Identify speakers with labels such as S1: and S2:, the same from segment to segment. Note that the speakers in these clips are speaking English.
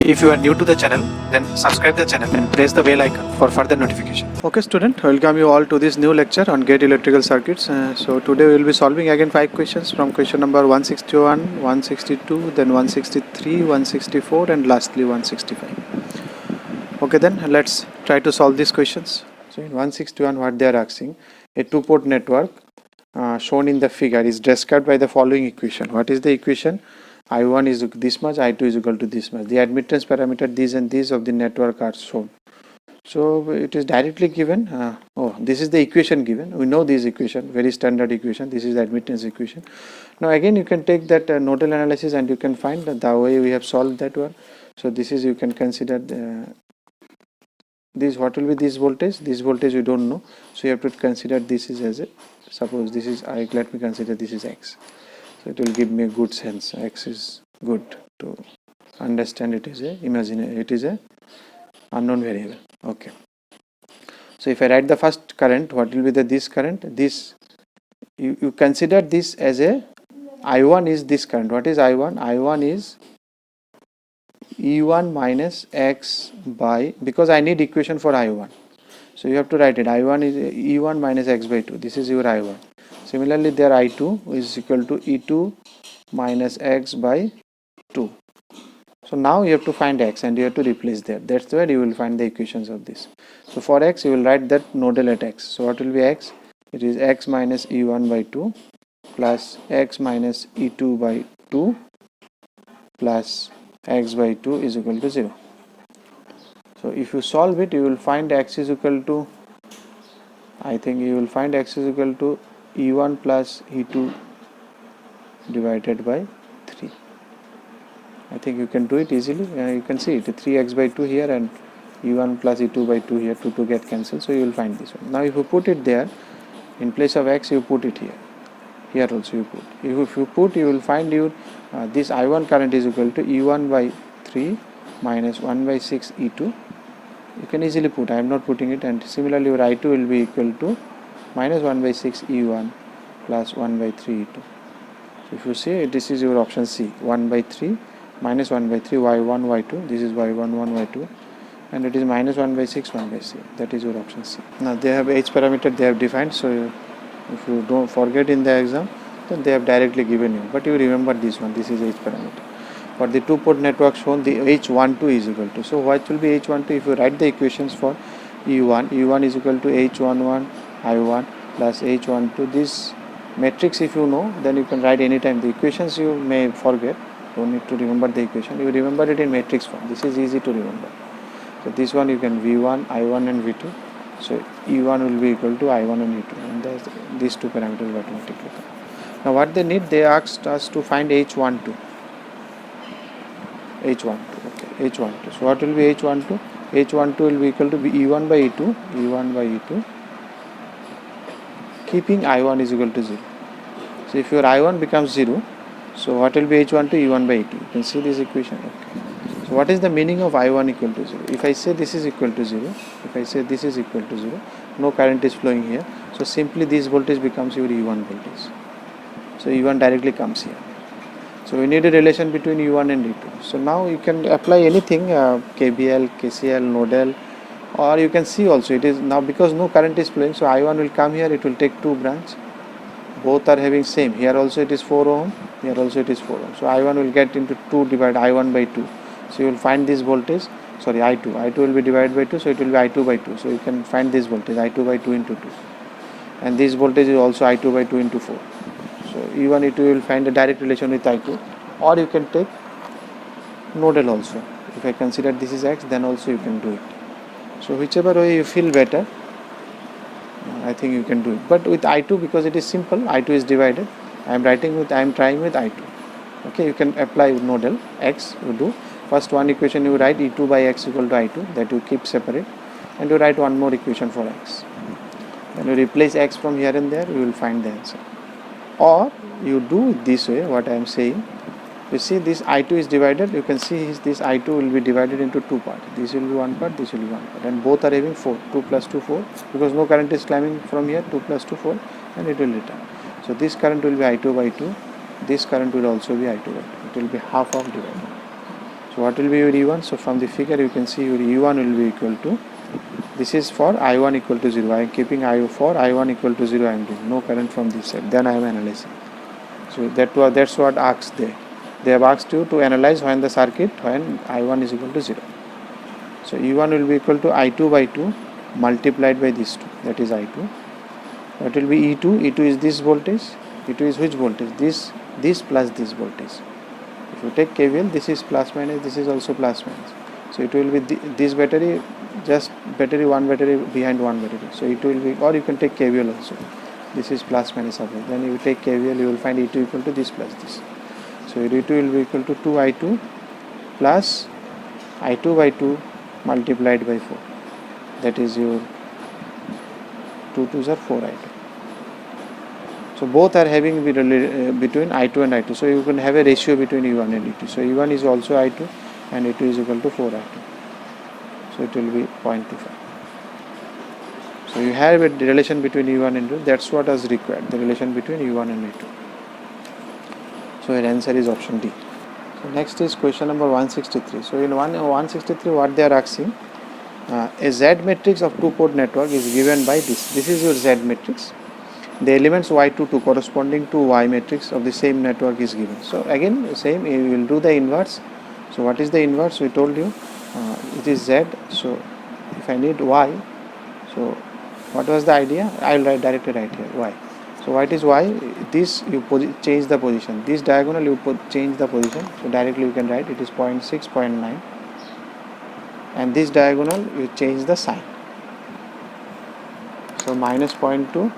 S1: If you are new to the channel, then subscribe the channel and press the bell icon for further notification. Okay student, welcome you all to this new lecture on gate electrical circuits. So today we will be solving again 5 questions from question number 161, 162, then 163, 164 and lastly 165. Okay, then let's try to solve these questions. So in 161 what they are asking, a two-port network shown in the figure is described by the following equation. What is the equation? I1 is this much, I2 is equal to this much. The admittance parameter these and these of the network are shown. So it is directly given. This is the equation given. We know this equation, very standard equation. This is the admittance equation. Now again you can take that nodal analysis and you can find the way we have solved that one. So this is, you can consider this, what will be this voltage? This voltage we don't know. So you have to consider this is as a, suppose this is I, let me consider this is X. So it will give me a good sense. X is good to understand. It is a imaginary, it is a unknown variable. Okay. So if I write the first current, what will be the this current? This you consider this as a I1 is this current. What is I1? I1 is E1 minus X by, because I need equation for I1. So you have to write it. I1 is E1 minus X by 2. This is your I1. Similarly, there I2 is equal to E2 minus X by 2. So now you have to find X and you have to replace there. That's where you will find the equations of this. So for X, you will write that nodal at X. So what will be X? It is X minus E1 by 2 plus X minus E2 by 2 plus X by 2 is equal to 0. So if you solve it, you will find X is equal to, I think you will find X is equal to E1 plus E2 divided by 3. I think you can do it easily. You can see it, 3x by 2 here and E1 plus E2 by 2 here, 2 get cancelled. So you will find this one. Now if you put it there, in place of X you put it here. Here also you put. If you put, you will find your this I1 current is equal to E1 by 3 minus 1 by 6 E2. You can easily put, I am not putting it, and similarly your I2 will be equal to minus 1 by 6 E1 plus 1 by 3 E2. So if you see, this is your option C, 1 by 3 minus 1 by 3 Y1 Y2, this is Y1 1 Y2, and it is minus 1 by 6 1 by C. That is your option C. Now they have H parameter they have defined, so if you don't forget in the exam, then they have directly given you, but you remember this one, this is H parameter. For the two-port network shown, the H12 is equal to, so what will be H12? If you write the equations for E1 is equal to H11 I1 plus H12. This matrix if you know, then you can write anytime. The equations you may forget, don't need to remember the equation, you remember it in matrix form. This is easy to remember. So this one you can V1, I1 and V2. So E1 will be equal to I1 and E2, and these two parameters automatically. Now what they need, they asked us to find H12. H12, okay, H12. So what will be H12? H12 will be equal to E1 by E2, E1 by E2, keeping I1 is equal to 0. So if your I1 becomes 0, so what will be H12? E1 by E2. You can see this equation. Okay. So what is the meaning of I1 equal to 0? If I say this is equal to 0, if I say this is equal to 0, no current is flowing here. So simply this voltage becomes your E1 voltage. So E1 directly comes here. So we need a relation between E1 and E2. So now you can apply anything, KBL, KCL, nodal, or you can see also it is now because no current is flowing. So I1 will come here, it will take two branch. Both are having same. Here also it is 4 ohm, here also it is 4 ohm. So I1 will get into 2 divided I1 by 2. So you will find this voltage, sorry I2. I2 will be divided by 2, so it will be I2 by 2. So you can find this voltage I2 by 2 into 2. And this voltage is also I2 by 2 into 4. So E1, E2 you will find a direct relation with I2, or you can take nodal also. If I consider this is X, then also you can do it. So whichever way you feel better, I think you can do it. But with I2, because it is simple, I2 is divided. I am trying with I2. Okay, you can apply nodal X. You do first one equation you write E2 by X equal to I2, that you keep separate, and you write one more equation for X. When you replace X from here and there, you will find the answer. Or you do this way, what I am saying. You see this I2 is divided, you can see this I2 will be divided into two parts. This will be one part, this will be one part, and both are having 4, 2 plus 2, 4, because no current is climbing from here, 2 plus 2, 4, and it will return. So this current will be I2 by 2, this current will also be I2 by 2, it will be half of divided. So what will be your E1? So from the figure you can see your E1 will be equal to, this is for I1 equal to 0. I am keeping for I1 equal to 0 I am doing, no current from this side, then I am analyzing. So that's what asked there. They have asked you to analyze when the circuit, when I1 is equal to 0. So E1 will be equal to I2 by 2 multiplied by this 2, that is I2. What will be E2? E2 is this voltage. E2 is which voltage? This plus this voltage. If you take KVL, this is plus minus, this is also plus minus. So it will be this battery, just battery, one battery behind one battery. So it will be, or you can take KVL also. This is plus minus supply. Then you take KVL, you will find E2 equal to this plus this. So E2 will be equal to 2I2 plus I2 by 2 multiplied by 4. That is your 2 2s are 4I2. So both are having between I2 and I2. So you can have a ratio between E1 and E2. So E1 is also I2 and E2 is equal to 4I2. So it will be 0.25. So you have a relation between E1 and E2. That's what is required, the relation between E1 and E2. So your answer is option D. So next is question number 163. So in 163 what they are asking, a Z matrix of two-port network is given by this. This is your Z matrix. The elements Y22 corresponding to Y matrix of the same network is given. So again same, you will do the inverse. So what is the inverse? We told you it is Z. So if I need Y, so what was the idea? I will directly write here Y. So what is Y? This you change the position. This diagonal you change the position. So directly you can write it is 0.6, 0.9. And this diagonal you change the sign. So minus 0.2,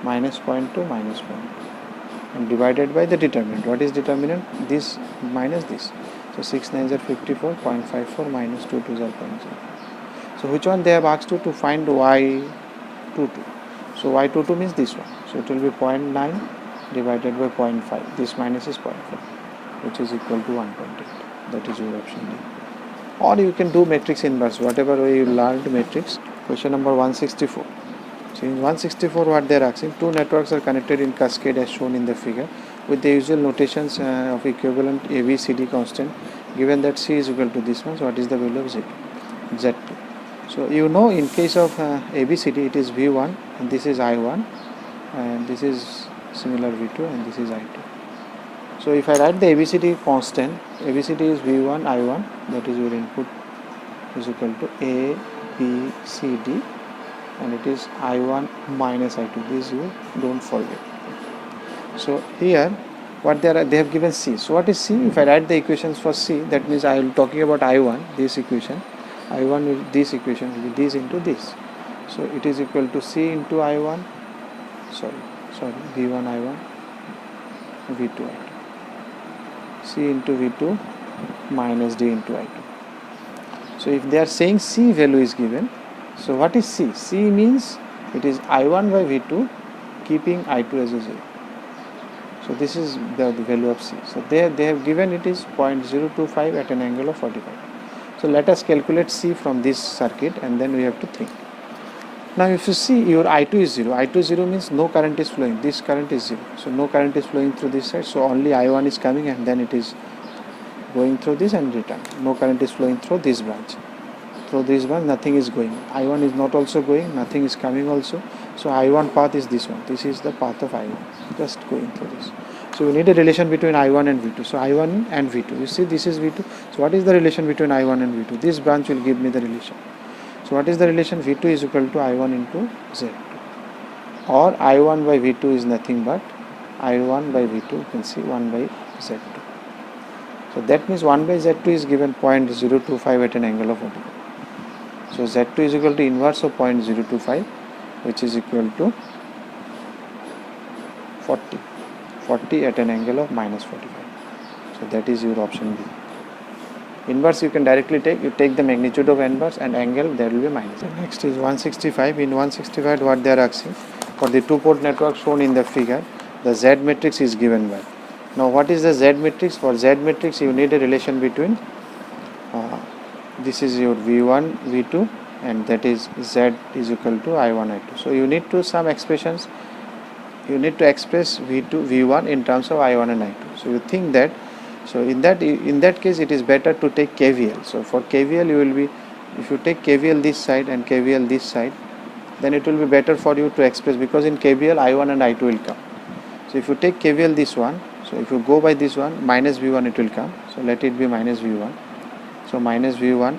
S1: minus 0.2, minus 0.2, and divided by the determinant. What is determinant? This minus this. So 6 9s are 54, 0.54 minus 2 2s are 0.0. So which one they have asked you to find Y22? So Y22 means this one. So it will be 0.9 divided by 0.5. This minus is 0.5, which is equal to 1.8. That is your option D. Or you can do matrix inverse, whatever way you learned matrix. Question number 164. So in 164 what they are asking, two networks are connected in cascade as shown in the figure with the usual notations of equivalent ABCD constant, given that C is equal to this one. So what is the value of Z2? So you know in case of ABCD it is V1 and this is I1 and this is similar V2 and this is I2. So if I write the ABCD constant, ABCD is V1 I1, that is your input, is equal to A, B, C, D, and it is I1 minus I2. This you don't forget. So here what they have given C. So what is C? If I write the equations for C, that means I will talking about I1, this equation. I1 with this equation will be this into this. So it is equal to C into I1, V1 I1, V2 I2. C into V2 minus D into I2. So if they are saying C value is given, so what is C? C means it is I1 by V2 keeping I2 as a 0. So this is the value of C. So they have given it is 0.025 at an angle of 45. So let us calculate C from this circuit and then we have to think. Now if you see your I2 is 0, I2 0 means no current is flowing, this current is 0. So no current is flowing through this side, so only I1 is coming and then it is going through this and return. No current is flowing through this branch. Through this branch nothing is going. I1 is not also going, nothing is coming also. So I1 path is this one. This is the path of I1, just going through this. So we need a relation between I1 and V2. So I1 and V2. You see this is V2. So what is the relation between I1 and V2? This branch will give me the relation. So what is the relation? V2 is equal to I1 into Z2. Or I1 by V2 is nothing but I1 by V2. You can see 1 by Z2. So that means 1 by Z2 is given 0.025 at an angle of 45. So Z2 is equal to inverse of 0.025, which is equal to 40. 40 at an angle of minus 45. So that is your option B. Inverse you can directly take, you take the magnitude of inverse and angle, there will be minus. Next is 165. In 165 what they are asking, for the two-port network shown in the figure, the Z matrix is given by. Now what is the Z matrix? For Z matrix you need a relation between, this is your V1, V2 and that is Z is equal to I1, I2. So you need to some expressions, you need to express V2, V1 in terms of I1 and I2. So you think that, So in that case it is better to take KVL. So for KVL you will be, if you take KVL this side and KVL this side, then it will be better for you to express, because in KVL I1 and I2 will come. So if you take KVL this one, so if you go by this one, minus V1 it will come. So let it be minus V1. So minus V1,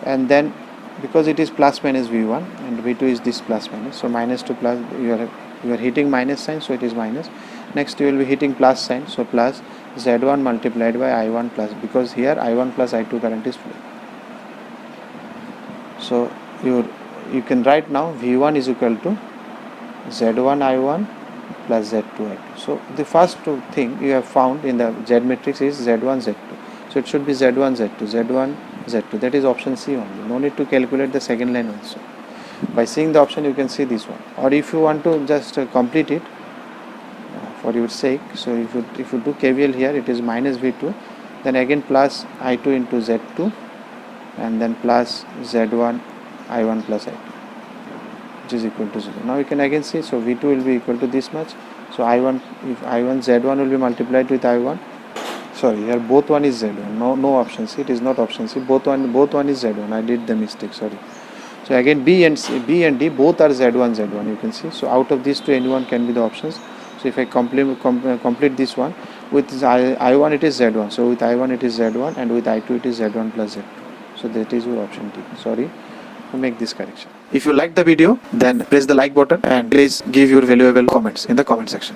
S1: and then because it is plus minus V1 and V2 is this plus minus, so minus to plus, you are hitting minus sign, so it is minus. Next you will be hitting plus sign, so plus Z1 multiplied by I1 plus, because here I1 plus I2 current is flowing. So you can write now V1 is equal to Z1 I1 plus Z2 I2. So the first thing you have found in the Z matrix is Z1 Z2. So it should be Z1 Z2, Z1 Z2. That is option C only. No need to calculate the second line also. By seeing the option you can see this one. Or if you want to just complete it for your sake, so if you do KVL here, it is minus V2, then again plus I2 into Z2, and then plus Z1 I1 plus I2, which is equal to 0. Now you can again see, so V2 will be equal to this much. So I1, if I1 Z1 will be multiplied with I1. Sorry, here both one is Z1. No option C. It is not option C. Both one is Z1. I did the mistake. Sorry. So again B and D both are Z1. You can see. So out of these two, anyone can be the options. So if I complete this one with I1, it is Z1. So with I1 it is Z1, and with I2 it is Z1 plus Z2. So that is your option D. Sorry to make this correction. If you like the video, then press the like button and please give your valuable comments in the comment section.